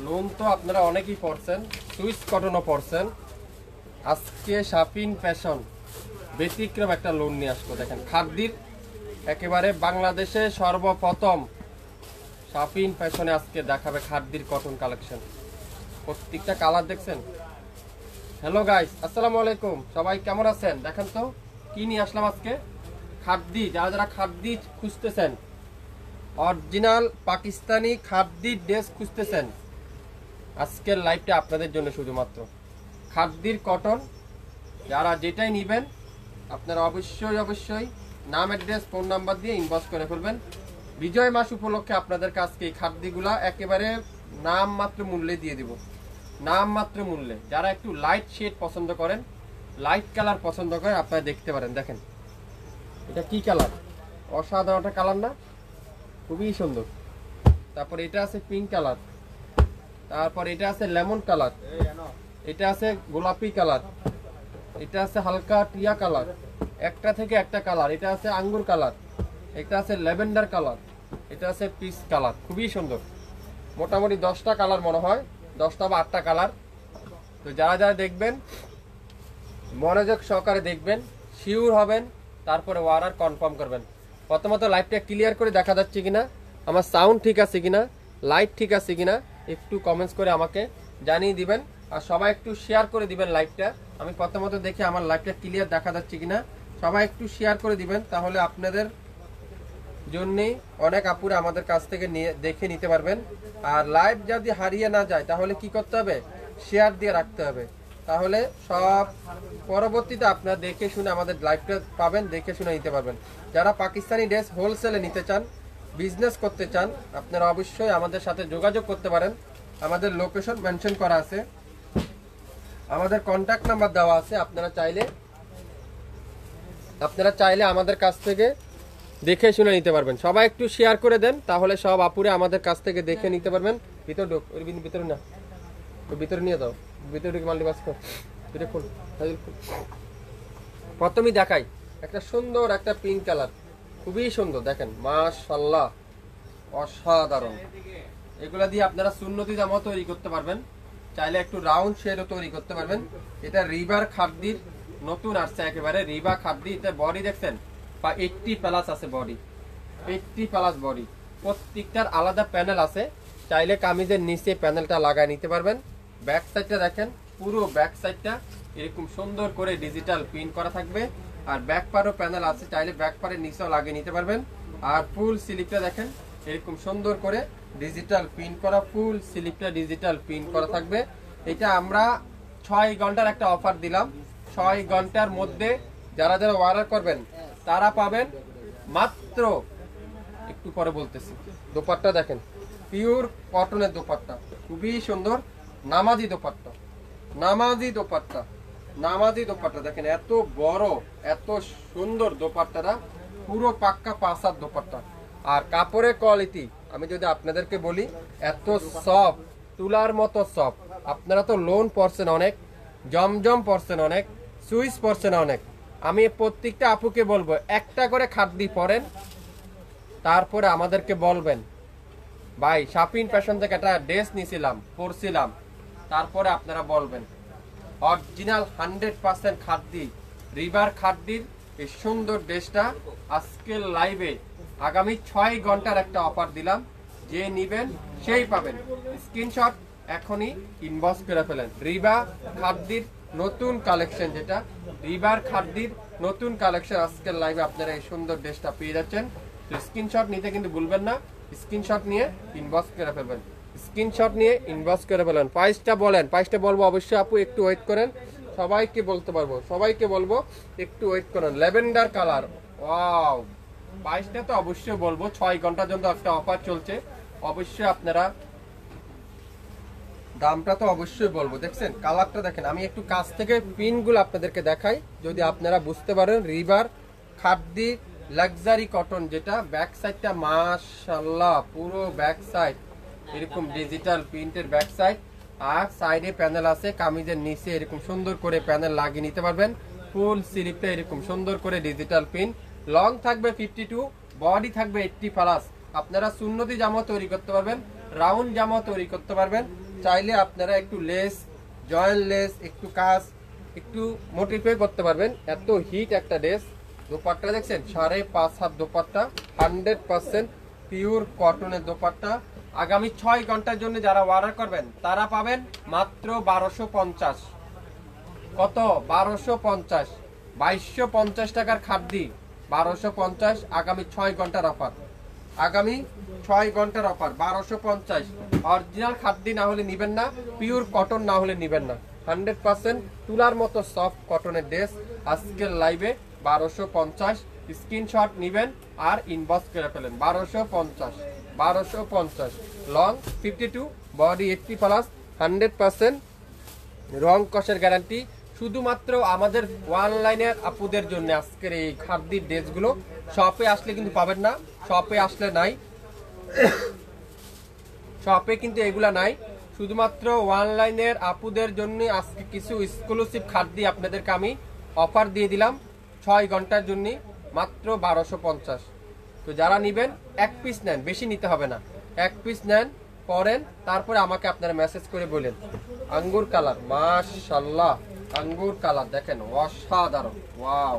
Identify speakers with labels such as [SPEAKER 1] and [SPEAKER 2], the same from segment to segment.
[SPEAKER 1] Loan তো আপনারা অনেকেই পড়ছেন, সুইস কটনও পড়ছেন। আজকে শাপিন ফ্যাশন ব্যতিক্রম একটা লোন নিয়ে আসলো। দেখেন খাদ্যির একেবারে বাংলাদেশে সর্বপ্রথম শাপিন ফ্যাশনে আজকে দেখাবে খাদ্যির কটন কালেকশন। প্রত্যেকটা কালার দেখছেন। হ্যালো গাইস, আসসালামু আলাইকুম, সবাই কেমন আছেন? দেখেন তো কি নিয়ে আসলাম আজকে। খাদ্যি, যারা যারা খাদ্যি খুঁজতেছেন, অরিজিনাল পাকিস্তানি খাদ্যি ড্রেস খুঁজতেছেন, আজকের লাইভটা আপনাদের জন্য শুধুমাত্র। খাদ্যির কটন যারা যেটাই নেবেন আপনারা অবশ্যই নাম, অ্যাড্রেস, ফোন নাম্বার দিয়ে ইনবক্স করে ফেলবেন। বিজয় মাস উপলক্ষে আপনাদের কাছকে এই খাদ্যগুলা একেবারে নাম মাত্র মূল্যে দিয়ে দিব, নাম মাত্র মূল্যে। যারা একটু লাইট শেড পছন্দ করেন, লাইট কালার পছন্দ করেন, আপনারা দেখতে পারেন। দেখেন এটা কি কালার, অসাধারণ একটা কালার না? খুবই সুন্দর। তারপর এটা আছে পিঙ্ক কালার, তারপর এটা আছে লেমন কালার, এটা আছে গোলাপি কালার, এটা আছে হালকা টিয়া কালার, একটা থেকে একটা কালার, এটা আছে আঙ্গুর কালার, এটা আছে ল্যাভেন্ডার কালার, এটা আছে পিচ কালার। খুবই সুন্দর। মোটামুটি 10টা কালার মনে হয়, 10টা বা 8টা কালার। তো যারা যারা দেখবেন মনোযোগ সহকারে দেখবেন, শিওর হবেন, তারপরে অর্ডার কনফার্ম করবেন। প্রথমত লাইভটা ক্লিয়ার করে দেখা যাচ্ছে কিনা, আমার সাউন্ড ঠিক আছে কিনা, লাইট ঠিক আছে কিনা একটু কমেন্টস করে আমাকে জানিয়ে দিবেন। আর সবাই একটু শেয়ার করে দিবেন লাইভটা। আমি প্রথমত দেখি আমার লাইভটা ক্লিয়ার দেখা যাচ্ছে কিনা। সবাই একটু শেয়ার করে দিবেন, তাহলে আপনাদের জন্যই অনেক আপুরা আমাদের কাছ থেকে দেখে নিতে পারবেন। আর লাইভ যদি হারিয়ে না যায় তাহলে কি করতে হবে? শেয়ার দিয়ে রাখতে হবে। তাহলে সব পরবর্তীতে আপনারা দেখে শুনে আমাদের লাইভটা পাবেন, দেখে শুনে নিতে পারবেন। যারা পাকিস্তানি ড্রেস হোলসেলে নিতে চান, বিজনেস করতে চান, আপনারা অবশ্যই আমাদের সাথে যোগাযোগ করতে পারেন। আমাদের লোকেশন মেনশন করা আছে, আমাদের কন্ট্যাক্ট নাম্বার দেওয়া আছে। আপনারা চাইলে আমাদের কাছ থেকে দেখে শুনে নিতে পারবেন। সবাই একটু শেয়ার করে দেন, তাহলে সব আপুরে আমাদের কাছ থেকে দেখে নিতে পারবেন। ভিতরে না, ভিতরে নিয়ে দাও, ভিতরে মাল্টিপাস কর, প্রথমেই দেখাই একটা সুন্দর একটা পিঙ্ক কালার, খুবই সুন্দর। দেখেন মাশাআল্লাহ, অসাধারণ। এগুলা দিয়ে আপনারা সুন্নতি জামা তৈরি করতে পারবেন, চাইলে একটু রাউন্ড শেডও তৈরি করতে পারবেন। এটা রিবার খাদ্যির নতুন আসছে, একেবারে রিবা খাদ্যি। এটা বডি দেখছেন 80+ আছে, বডি 80+ বডি। প্রত্যেকটার আলাদা প্যানেল আছে, চাইলে কামিজের নিচে প্যানেলটা লাগায় নিতে পারবেন। ব্যাক সাইডটা দেখেন, পুরো ব্যাক সাইডটা এরকম সুন্দর করে ডিজিটাল প্রিন্ট করা থাকবে। আর ব্যাক পারও প্যানেল আছে, চাইলে ব্যাক পারের নিচেও লাগিয়ে নিতে পারবেন। আর ফুল স্লিপটা দেখেন এরকম সুন্দর করে ডিজিটাল প্রিন্ট করা, ফুল স্লিপটা ডিজিটাল প্রিন্ট করা থাকবে। এটা আমরা 6 ঘন্টার একটা অফার দিলাম। 6 ঘন্টার মধ্যে যারা যারা অর্ডার করবেন তারা পাবেন মাত্র, একটু পরে বলতেছি। দোপাট্টা দেখেন, পিওর কটনের দোপাট্টা, খুবই সুন্দর। নামাজি দোপাট্টা, নামাজি দোপাট্টা, নামাজি দোপাট্টা দেখেন, এত বড় এত সুন্দর দোপাট্টাটা, পুরো পাক্কা পাসার দোপাট্টা। আর কাপড়ের কোয়ালিটি আমি যদি আপনাদেরকে বলি, এত সফট, তুলার মতো সফট। আপনারা তো লোন পড়ছেন অনেক, জমজম পড়ছেন অনেক, সুইস পড়ছেন অনেক। আমি প্রত্যেকটা আপুকে বলবো একটা করে খাদ্যি পরেন, তারপরে আমাদেরকে বলবেন ভাই শাপিন ফ্যাশন থেকে একটা ড্রেস নিয়েছিলাম, পরছিলাম, তারপরে আপনারা বলবেন। অরিজিনাল 100% খাদ্যি, রিভার খাদ্যির এই সুন্দর ড্রেসটা আজকের লাইভে আগামী 6 ঘন্টার একটা অফার দিলাম। যে নিবেন সেই পাবেন। স্ক্রিনশট এখনই ইনবক্স করে ফেলেন। রিবা খাদ্যির নতুন কালেকশন, যেটা রিবার খাদ্যির নতুন কালেকশন, আজকের লাইভে আপনারা এই সুন্দর ড্রেসটা পেয়ে যাচ্ছেন। তো স্ক্রিনশট নিতে কিন্তু ভুলবেন না, স্ক্রিনশট নিয়ে ইনবক্স করে ফেলবেন, স্ক্রিনশট নিয়ে ইনবক্স করে ফেলেন। প্রাইসটা বলেন, প্রাইসটা বলবো অবশ্যই আপু, একটু ওয়েট করেন। সবাইকে বলতে পারবো, সবাইকে বলবো একটু ওয়েট করেন। Lavender colour, wow. প্রাইসটা তো অবশ্যই বলবো, 6 ঘন্টার জন্য একটা অফার চলছে, অবশ্যই আপনারা দামটা তো অবশ্যই বলবো। দেখছেন কালারটা দেখেন, আমি একটু কাছ থেকে পিনগুলো আপনাদেরকে দেখাই যদি আপনারা বুঝতে পারেন। রিভার খাদ্যি লাক্সারি কটন, যেটা ব্যাক সাইডটা মাশাআল্লাহ, পুরো ব্যাক সাইড এরকম ডিজিটাল প্রিন্টের ব্যাক সাইড। আর সাইডে প্যানেল আছে, কামিজের নিচে এরকম সুন্দর করে প্যানেল লাগিয়ে নিতে পারবেন। ফুল স্লিপটা এরকম সুন্দর করে ডিজিটাল প্রিন্ট, লং থাকবে 52, বডি থাকবে 80+। আপনারা সুন্নতি জামা তৈরি করতে পারবেন, রাউন্ড জামা তৈরি করতে পারবেন। চাইলে আপনারা একটু লেস, জয়েন্ট লেস, একটু কাজ, একটু মডিফাই করতে পারবেন। এত হিট একটা ড্রেস। দোপাট্টা দেখছেন 5.5 হাত দোপাট্টা, 100% পিওর কটনের দোপাট্টা। আগামী 6 ঘন্টার জন্য যারা অর্ডার করবেন তারা পাবেন মাত্র 1250। কত? 1250। 2250 টাকার খাদ্যি 1250। আগামী 6 ঘন্টার অফার, আগামী 6 ঘন্টার অফার 1250। অরিজিনাল খাদ্যি না হলে নিবেন না, পিওর কটন না হলে নিবেন না। 100% তুলার মতো সফট কটনের ড্রেস আজকের লাইভে 1250। স্ক্রিনশট নিবেন আর ইনবক্স করে ফেলেন। 1250, 1250। লং 52, বডি 80+, 100% রং কষের গ্যারান্টি। শুধুমাত্র আমাদের অনলাইনের আপুদের জন্য আজকের এই খাদ্যের ড্রেসগুলো। শপে আসলে কিন্তু পাবেন না, শপে আসলে নাই, শপে কিন্তু এগুলা নাই। শুধুমাত্র অনলাইনের আপুদের জন্য আজকে কিছু এক্সক্লুসিভ খাদ্য আপনাদেরকে আমি অফার দিয়ে দিলাম 6 ঘন্টার জন্য, মাত্র 1250। তো যারা নেবেন এক পিস নেন, বেশি নিতে হবে না, এক পিস নেন, পরেন, তারপরে আমাকে আপনারা মেসেজ করে বলেন। আঙ্গুর কালার, মাশাআল্লাহ, আঙ্গুর কালার দেখেন অসাধারণ। ওয়াও,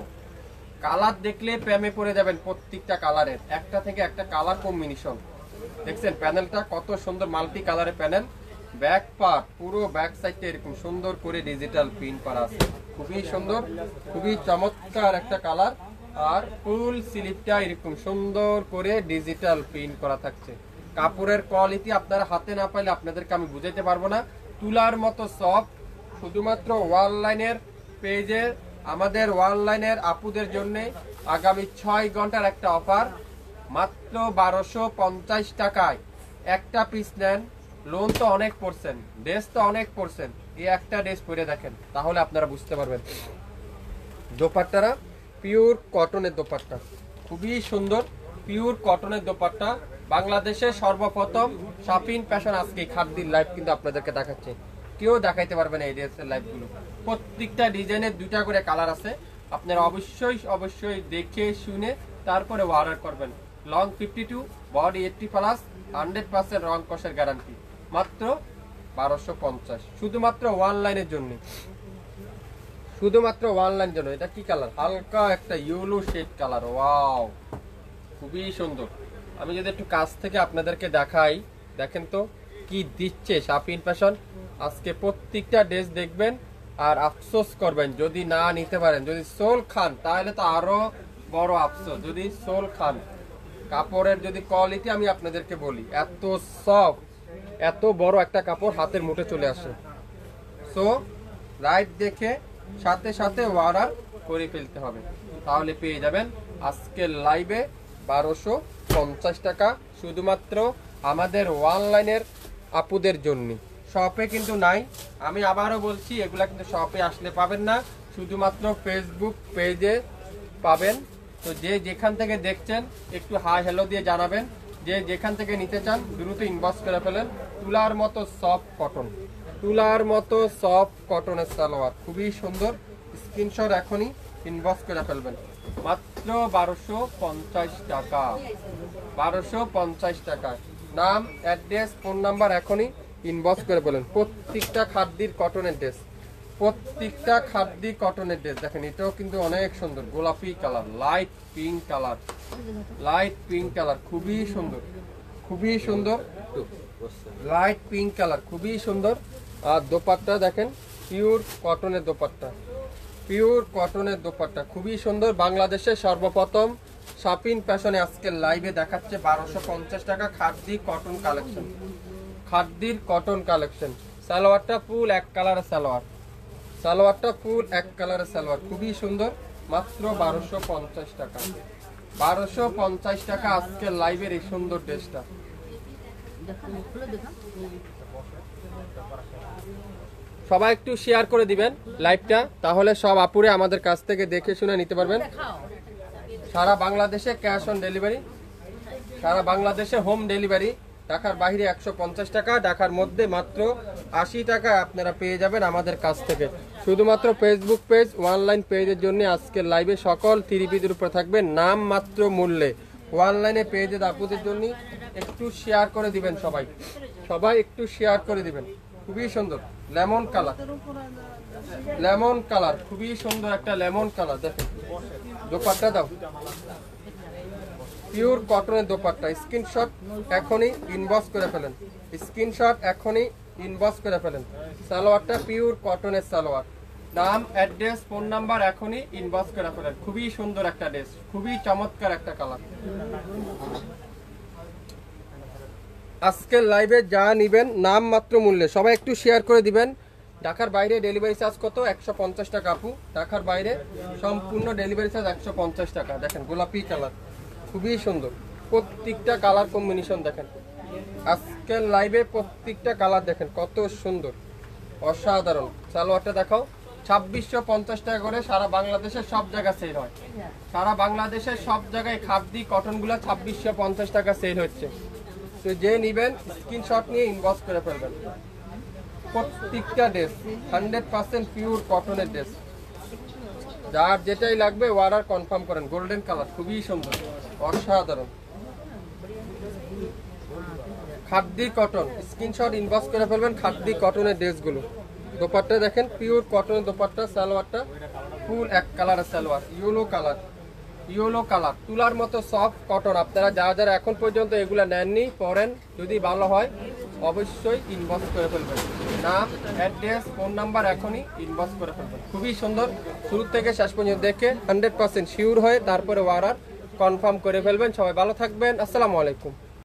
[SPEAKER 1] কালার দেখলে প্রেমে পড়ে যাবেন। প্রত্যেকটা কালারের একটা থেকে একটা কালার কম্বিনেশন দেখছেন। প্যানেলটা কত সুন্দর, মাল্টি কালারের প্যানেল। ব্যাক পার্ট, পুরো ব্যাক সাইডটা এরকম সুন্দর করে ডিজিটাল প্রিন্ট করা আছে, খুবই সুন্দর, খুবই চমৎকার একটা কালার। আর ফুল স্লিভটা এরকম সুন্দর করে ডিজিটাল প্রিন্ট করা থাকছে। কাপড়ের কোয়ালিটি আপনারা হাতে না পাইলে আপনাদেরকে আমি বুঝাইতে পারবো না। তুলার মতো সফট। শুধুমাত্র অনলাইনের পেজে আমাদের অনলাইনের আপুদের জন্য আগামী 6 ঘন্টার একটা অফার, মাত্র 1250 টাকায় একটা পিস নেন। লোন তো অনেক পড়ছেন, ড্রেস তো অনেক পড়ছেন, এই একটা ড্রেস পরে দেখেন, তাহলে আপনারা বুঝতে পারবেন। দোপাট্টারা পিওর কটনের দোপাট্টা, খুবই সুন্দর পিওর কটনের দোপাট্টা। বাংলাদেশে সর্বপ্রথম শাপিন ফ্যাশন আজকে খাদ্যের লাইভ কিন্তু আপনাদেরকে দেখাচ্ছে। কেউ দেখাইতে পারবে না এই ড্রেসের লাইভগুলো। প্রত্যেকটা ডিজাইনের 2টা করে কালার আছে। আপনারা অবশ্যই দেখে শুনে তারপরে অর্ডার করবেন। লং 52, বডি 80+, 100% রং কষের গ্যারান্টি, মাত্র 1250। শুধুমাত্র অনলাইনের জন্য, শুধুমাত্র অনলাইন জন্য। এটা কি কালার? হালকা একটা ইয়েলো শেড কালার। ওয়াও, খুবই সুন্দর। আমি যদি একটু কাছ থেকে আপনাদেরকে দেখাই, দেখেন তো কি দিচ্ছে শাপিন ফ্যাশন। আজকে প্রত্যেকটা ড্রেস দেখবেন আর আফসোস করবেন যদি না নিতে পারেন। যদি সোল খান তাহলে তো আরো বড় আফসোস। যদি সোল খান, কাপড়ের যদি কোয়ালিটি আমি আপনাদেরকে বলি, এত সফট, এত বড় একটা কাপড় হাতের মুঠে চলে আসে। সো রাইট দেখে সাথে সাথে অর্ডার করে ফেলতে হবে, তাহলে পেয়ে যাবেন আজকের লাইভে 1250 টাকা, শুধুমাত্র আমাদের অনলাইনের আপুদের জন্য। শপে কিন্তু নাই, আমি আবারও বলছি, এগুলা কিন্তু শপে আসলে পাবেন না, শুধুমাত্র ফেসবুক পেজে পাবেন। তো যে যেখান থেকে দেখছেন একটু হাই হ্যালো দিয়ে জানাবেন। যে যেখান থেকে নিতে চান দ্রুত ইনবক্স করে ফেলেন। তুলার মতো সফট কটন, তুলার মতো সফট কটনের সালোয়ার, খুবই সুন্দর। স্ক্রিনশট এখনই ইনবক্স করে ফেলবেন। মাত্র 1250 টাকা, 1250 টাকা। নাম, অ্যাড্রেস, ফোন নাম্বার এখনই ইনবক্স করে বলেন। প্রত্যেকটা খাদ্যির কটনের ড্রেস, প্রত্যেকটা খাদ্যি কটনের ড্রেস। দেখেন এটাও কিন্তু অনেক সুন্দর, গোলাপি colour, light pink colour, light pink colour, খুবই সুন্দর, খুবই সুন্দর, লাইট পিঙ্ক কালার, খুবই সুন্দর। আর দোপাট্টা দেখেন, পিওর কটনের দোপাট্টা, পিওর কটনের দোপাট্টা, খুবই সুন্দর। বাংলাদেশের সর্বপ্রথম শাপিন ফ্যাশনে আজকের লাইভে দেখাচ্ছে 1250 টাকা খাদ্যি কটন কালেকশন, খাদ্যির কটন কালেকশন। সালোয়ারটা ফুল এক কালারের সালোয়ার, সালোয়ারটা ফুল এক কালারের সালোয়ার, খুবই সুন্দর। মাত্র 1250 টাকা, 1250 টাকা আজকের লাইভের এই সুন্দর ড্রেসটা। সবাই একটু শেয়ার করে দিবেন লাইভটা, তাহলে সব আপুরে আমাদের কাছ থেকে দেখে শুনে নিতে পারবেন। সারা বাংলাদেশে ক্যাশ অন ডেলিভারি, সারা বাংলাদেশে হোম ডেলিভারি। ঢাকার বাইরে 150 টাকা, ঢাকার মধ্যে মাত্র 80 টাকা আপনারা পেয়ে যাবেন আমাদের কাছ থেকে। শুধুমাত্র ফেসবুক পেজ, অনলাইন পেজের জন্য আজকের লাইভে সকল থ্রি পিসের উপরে থাকবে নাম মাত্র মূল্যে। অনলাইনে পেজের আপুদের জন্য একটু শেয়ার করে দিবেন, সবাই একটু শেয়ার করে দিবেন। খুবই সুন্দর লেমন কালার, লেমন কালার, খুবই সুন্দর একটা লেমন কালার। দেখেন দোপাট্টা দাও, পিওর কটনের দোপাট্টা। স্ক্রিনশট এখনই ইনবক্স করে ফেলেন, স্ক্রিনশট এখনই ইনবক্স করে ফেলেন। সালোয়ারটা পিওর কটনের সালোয়ার। নাম, অ্যাড্রেস, ফোন নাম্বার এখনই ইনবক্স করে ফেলেন। খুবই সুন্দর একটা ড্রেস, খুবই চমৎকার একটা কালার। আজকের লাইভে যা নিবেন নাম মাত্র মূল্যে, সবাই একটু শেয়ার করে দিবেন। ঢাকার বাইরে ডেলিভারি চার্জ কত? 150 টাকা আপু। ঢাকার বাইরে সম্পূর্ণ ডেলিভারি চার্জ 150 টাকা। দেখেন গোলাপি কালার, খুবই সুন্দর। প্রত্যেকটা কালার কম্বিনেশন দেখেন, আজকের লাইভে প্রত্যেকটা কালার দেখেন কত সুন্দর, অসাধারণ। সালোয়ারটা দেখাও। 2650 টাকা করে সারা বাংলাদেশের সব জায়গায় সেল হয়। সারা বাংলাদেশের সব জায়গায় খাদ্যি কটনগুলো 2650 টাকা সেল হচ্ছে। তো যে নিবেন স্ক্রিনশট নিয়ে ইনবক্স করে ফেলবেন। প্রত্যেকটা ড্রেস 100% পিওর কটনের ড্রেস। যার যেটাই লাগবে অর্ডার কনফার্ম করেন। গোল্ডেন কালার, খুবই সুন্দর, অসাধারণ। খাদ্যি কটন, স্ক্রিনশট ইনবক্স করে ফেলবেন খাদ্যি কটনের ড্রেসগুলো। দোপাট্টা দেখেন পিওর কটনের দোপাট্টা। সালোয়ারটা ফুল এক কালারের salwar, yellow colour, yellow colour, তুলার মতো সফট কটন। আপনারা যারা এখন পর্যন্ত এগুলা নেননি, পরেন, যদি ভালো হয় অবশ্যই ইনবক্স করে ফেলবেন। নাম, অ্যাড্রেস, ফোন নাম্বার এখনই ইনবক্স করে ফেলবেন। খুবই সুন্দর, শুরু থেকে শেষ পর্যন্ত দেখে 100% শিওর হয়ে তারপরে অর্ডার কনফার্ম করে ফেলবেন। সবাই ভালো থাকবেন, আসসালামু আলাইকুম।